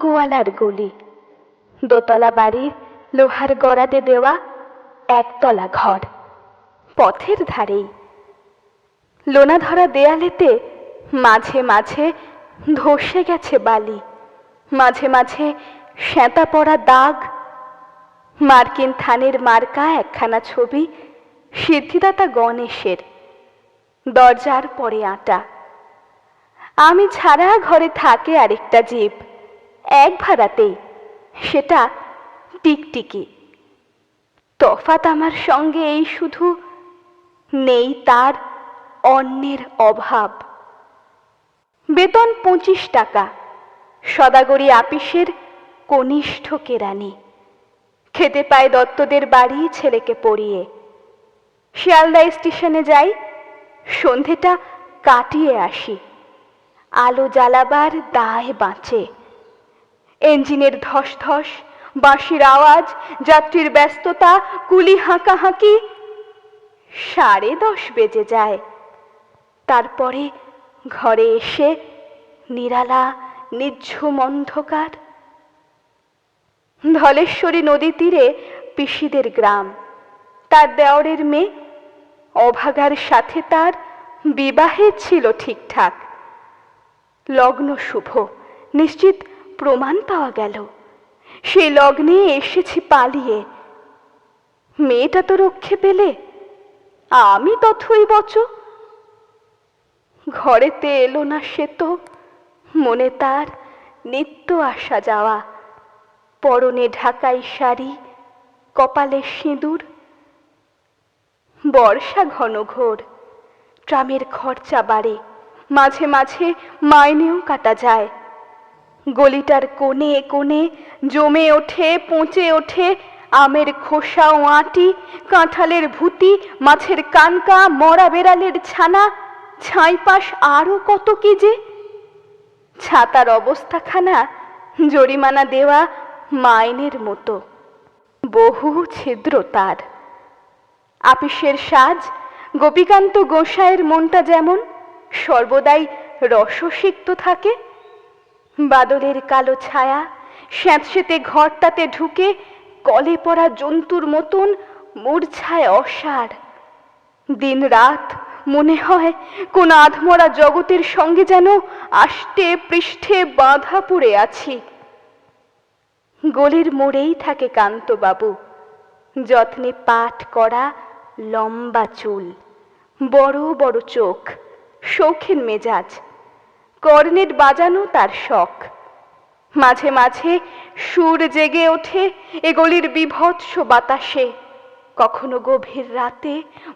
গোয়ালার গলি, দোতলা বাড়ির লোহার গড়াতে দেওয়া একতলা ঘর, পথের ধারেই। লোনা ধরা দেয়ালেতে মাঝে মাঝে ধসে গেছে বালি, মাঝে মাঝে শ্যাঁতা পড়া দাগ। মার্কিন থানের মার্কা একখানা ছবি সিদ্ধিদাতা গণেশের, দরজার পরে আটা। আমি ছাড়া ঘরে থাকে আরেকটা জীব, এক ভাড়াতেই, সেটা টিকটিকি। তফাৎ আমার সঙ্গে এই শুধু, নেই তার অন্যের অভাব। বেতন 25 টাকা, সদাগরি আপিসের কনিষ্ঠ কেরানি। খেতে পায় দত্তদের বাড়ি ছেলেকে পড়িয়ে। শিয়ালদা স্টেশনে যাই, সন্ধেটা কাটিয়ে আসি। আলো জ্বালাবার দায় বাঁচে। ইঞ্জিনের ধস ধস, বাঁশির আওয়াজ, যাত্রীর ব্যস্ততা, কুলি হাঁকাহাঁকি। 10:30 বেজে যায়। তারপরে ঘরে এসে নিরালা নিঝুম অন্ধকার। ধলেশ্বরী নদী তীরে পিসিদের গ্রাম। তার দেওরের মেয়ে, অভাগার সাথে তার বিবাহে ছিল ঠিকঠাক। লগ্ন শুভ, নিশ্চিত প্রমাণ পাওয়া গেল। সেই লগ্নে এসেছি পালিয়ে। মেয়েটা তো রক্ষে পেলে, আমি তথই বচ। ঘরেতে এলো না সে তো, মনে তার নিত্য আসা যাওয়া। পরনে ঢাকাই শাড়ি, কপালে সিঁদুর। বর্ষা ঘন ঘোর, ট্রামের খরচা বাড়ে, মাঝে মাঝে মাইনেও কাটা যায়। গলিটার কোণে কোণে জমে ওঠে, পচে ওঠে আমের খোসা ও আঁটি, কাঁঠালের ভুতি, মাছের কানকা, মরা বেড়ালের ছানা, ছাইপাশ আরো কত কি যে। ছাতার অবস্থাখানা জরিমানা দেওয়া মাইনের মতো, বহু ছিদ্র তার। আপিসের সাজ, গোপীকান্ত গোসাইয়ের মনটা যেমন সর্বদাই রসসিক্ত থাকে। বাদলের কালো ছায়া স্যাঁতসেঁতে ঘরটাতে ঢুকে কলে পড়া জন্তুর মতন মূর্ছায় অসাড়। দিন রাত মনে হয় কোন আধমরা জগতের সঙ্গে যেন আষ্টে পৃষ্ঠে বাঁধা পড়ে আছি। গলির মোড়েই থাকে কান্তবাবু, যত্নে পাট করা লম্বা চুল, বড় বড় চোখ, শৌখিন মেজাজ। কর্নেট বাজানো তার শখ। মাঝে মাঝে সুর জেগে ওঠে এ গলির বিভৎস বাতাসে, কখনো গভীর রাতে,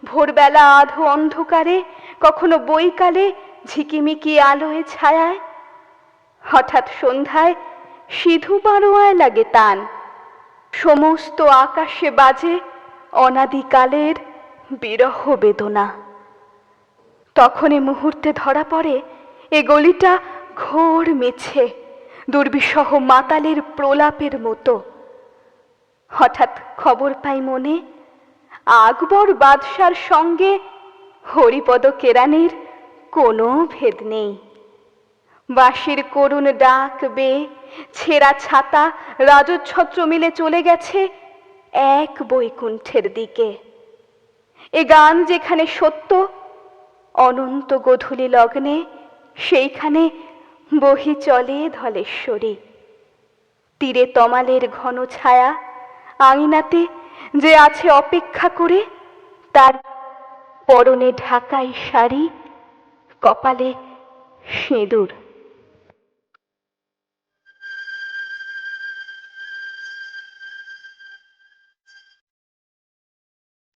ভোরবেলা আধো অন্ধকারে, কখনো বৈকালে ঝিকিমিকি আলোয় ছায়ায়। হঠাৎ সন্ধ্যায় সিধু পাড়োয়ায় লাগে তান। সমস্ত আকাশে বাজে অনাদিকালের বিরহ বেদনা। তখনই মুহূর্তে ধরা পড়ে এ গলিটা ঘোর মিছে, দুর্বিষহ মাতালের প্রলাপের মতো। হঠাৎ খবর পাই মনে, আকবর বাদশার সঙ্গে হরিপদ কেরানির কোনো ভেদ নেই। বাঁশির করুণ ডাক বেয়ে ছেঁড়া ছাতা রাজছত্র মিলে চলে গেছে এক বৈকুণ্ঠের দিকে। এ গান যেখানে সত্য, অনন্ত গোধূলি লগ্নে সেইখানে বহি চলে ধলেশ্বরী। তীরে তমালের ঘন ছায়া, আঙিনাতে যে আছে অপেক্ষা করে, তার পরনে ঢাকাই শাড়ি, কপালে সিঁদুর।